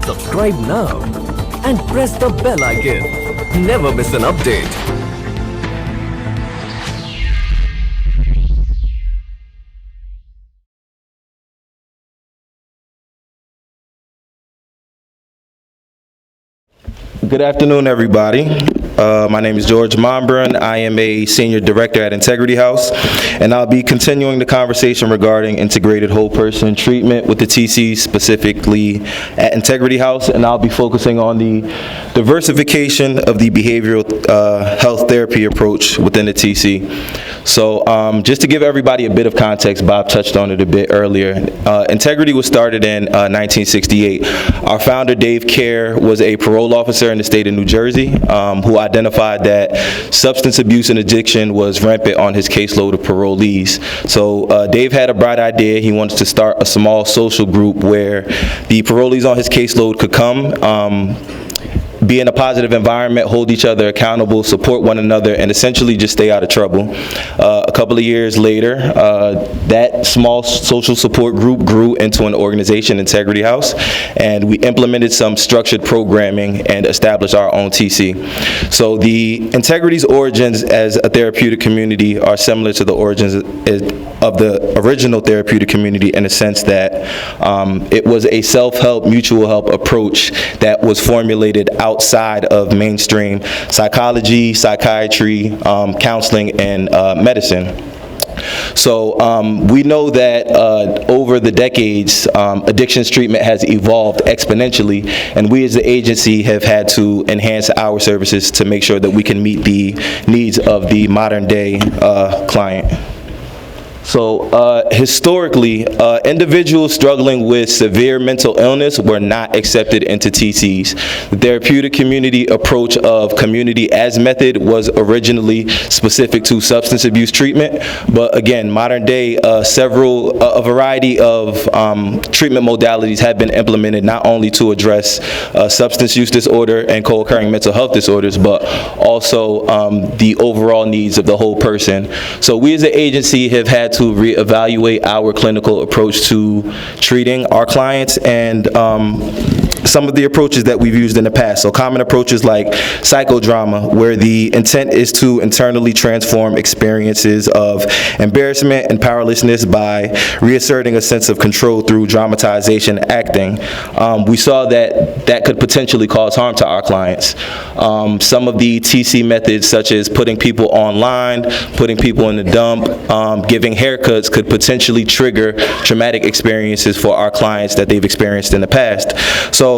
Subscribe now and press the bell icon. Never miss an update. Good afternoon, everybody. My name is George Mombrun. I am a senior director at Integrity House, and I'll be continuing the conversation regarding integrated whole person treatment with the TC, specifically at Integrity House, and I'll be focusing on the diversification of the behavioral health therapy approach within the TC. So just to give everybody a bit of context, Bob touched on it a bit earlier. Integrity was started in 1968. Our founder, Dave Kerr, was a parole officer in the state of New Jersey who identified that substance abuse and addiction was rampant on his caseload of parolees. So Dave had a bright idea. He wanted to start a small social group where the parolees on his caseload could come, be in a positive environment, hold each other accountable, support one another, and essentially just stay out of trouble. A couple of years later, that small social support group grew into an organization, Integrity House, and we implemented some structured programming and established our own TC. So the Integrity's origins as a therapeutic community are similar to the origins of the original therapeutic community in the sense that it was a self-help, mutual help approach that was formulated outside of mainstream psychology, psychiatry, counseling, and medicine. So we know that over the decades, addictions treatment has evolved exponentially, and we as the agency have had to enhance our services to make sure that we can meet the needs of the modern day client. So historically, individuals struggling with severe mental illness were not accepted into TCs. The therapeutic community approach of community as method was originally specific to substance abuse treatment, but again, modern day, a variety of treatment modalities have been implemented not only to address substance use disorder and co-occurring mental health disorders, but also the overall needs of the whole person. So we as an agency have had to reevaluate our clinical approach to treating our clients and some of the approaches that we've used in the past. So common approaches like psychodrama, where the intent is to internally transform experiences of embarrassment and powerlessness by reasserting a sense of control through dramatization acting. We saw that could potentially cause harm to our clients. Some of the TC methods, such as putting people online, putting people in the dump, giving haircuts, could potentially trigger traumatic experiences for our clients that they've experienced in the past. So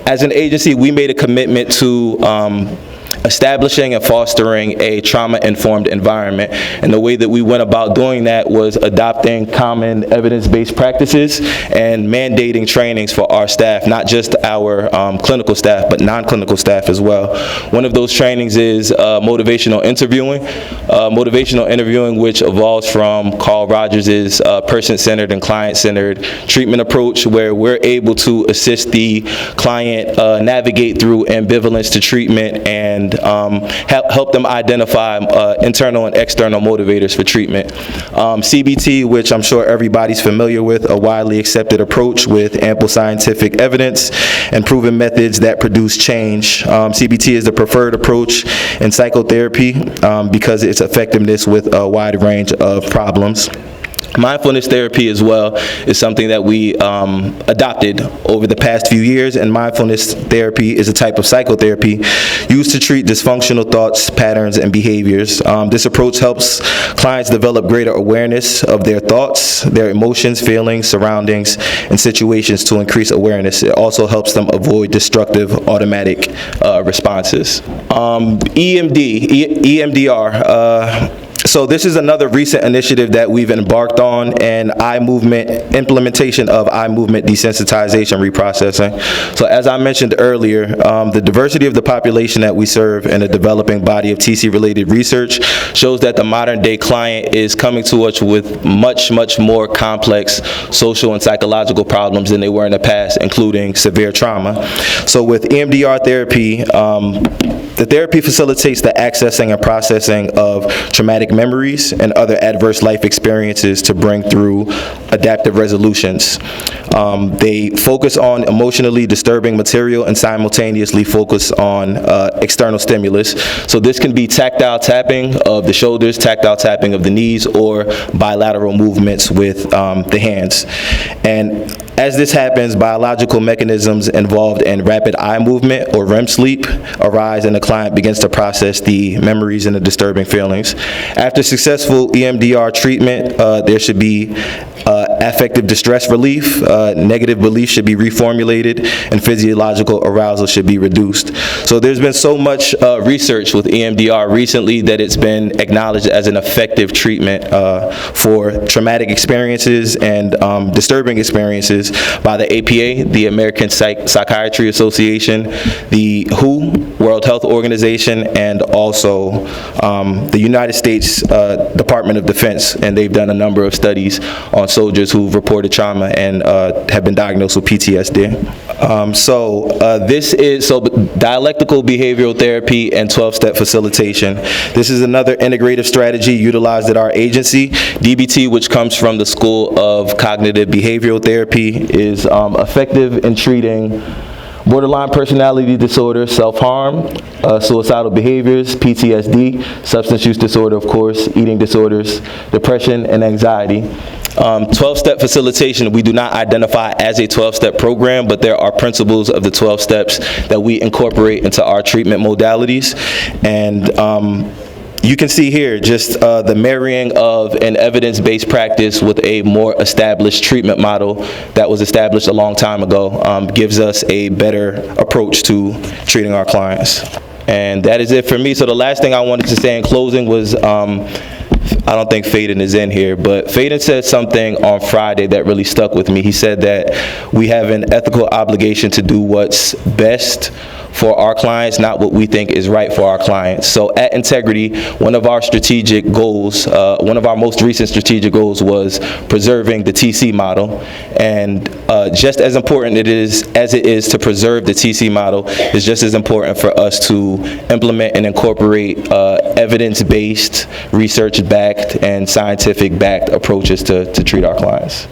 as an agency, we made a commitment to establishing and fostering a trauma-informed environment. And the way that we went about doing that was adopting common evidence-based practices and mandating trainings for our staff, not just our clinical staff, but non-clinical staff as well. One of those trainings is motivational interviewing, which evolves from Carl Rogers' person-centered and client-centered treatment approach, where we're able to assist the client navigate through ambivalence to treatment and help them identify internal and external motivators for treatment. CBT, which I'm sure everybody's familiar with, a widely accepted approach with ample scientific evidence and proven methods that produce change. CBT is the preferred approach in psychotherapy because its effectiveness with a wide range of problems. Mindfulness therapy as well is something that we adopted over the past few years, and mindfulness therapy is a type of psychotherapy used to treat dysfunctional thoughts, patterns, and behaviors. This approach helps clients develop greater awareness of their thoughts, their emotions, feelings, surroundings, and situations to increase awareness. It also helps them avoid destructive automatic responses. EMDR. So this is another recent initiative that we've embarked on, and implementation of eye movement desensitization reprocessing. So as I mentioned earlier, the diversity of the population that we serve and a developing body of TC-related research shows that the modern day client is coming to us with much more complex social and psychological problems than they were in the past, including severe trauma. So with EMDR therapy, the therapy facilitates the accessing and processing of traumatic memories and other adverse life experiences to bring through adaptive resolutions. They focus on emotionally disturbing material and simultaneously focus on external stimulus. So this can be tactile tapping of the shoulders, tactile tapping of the knees, or bilateral movements with the hands. And as this happens, biological mechanisms involved in rapid eye movement or REM sleep arise, and the client begins to process the memories and the disturbing feelings. After successful EMDR treatment, there should be affective distress relief, negative beliefs should be reformulated, and physiological arousal should be reduced. So there's been so much research with EMDR recently that it's been acknowledged as an effective treatment for traumatic experiences and disturbing experiences by the APA, the American Psychiatry Association, the WHO, World Health Organization, and also the United States Department of Defense, and they've done a number of studies on soldiers who've reported trauma and have been diagnosed with PTSD. This is dialectical behavioral therapy and 12-step facilitation. This is another integrative strategy utilized at our agency. DBT, which comes from the School of Cognitive Behavioral Therapy, is effective in treating borderline personality disorder, self-harm, suicidal behaviors, PTSD, substance use disorder, of course, eating disorders, depression, and anxiety. 12-step facilitation, we do not identify as a 12-step program, but there are principles of the 12 steps that we incorporate into our treatment modalities. And you can see here just the marrying of an evidence-based practice with a more established treatment model that was established a long time ago gives us a better approach to treating our clients. And that is it for me. So the last thing I wanted to say in closing was, I don't think Faden is in here, but Faden said something on Friday that really stuck with me. He said that we have an ethical obligation to do what's best for our clients, not what we think is right for our clients. So at Integrity, one of our strategic goals, one of our most recent strategic goals was preserving the TC model. And just as important as it is to preserve the TC model, it's just as important for us to implement and incorporate evidence-based, research-backed, and scientific-backed approaches to treat our clients.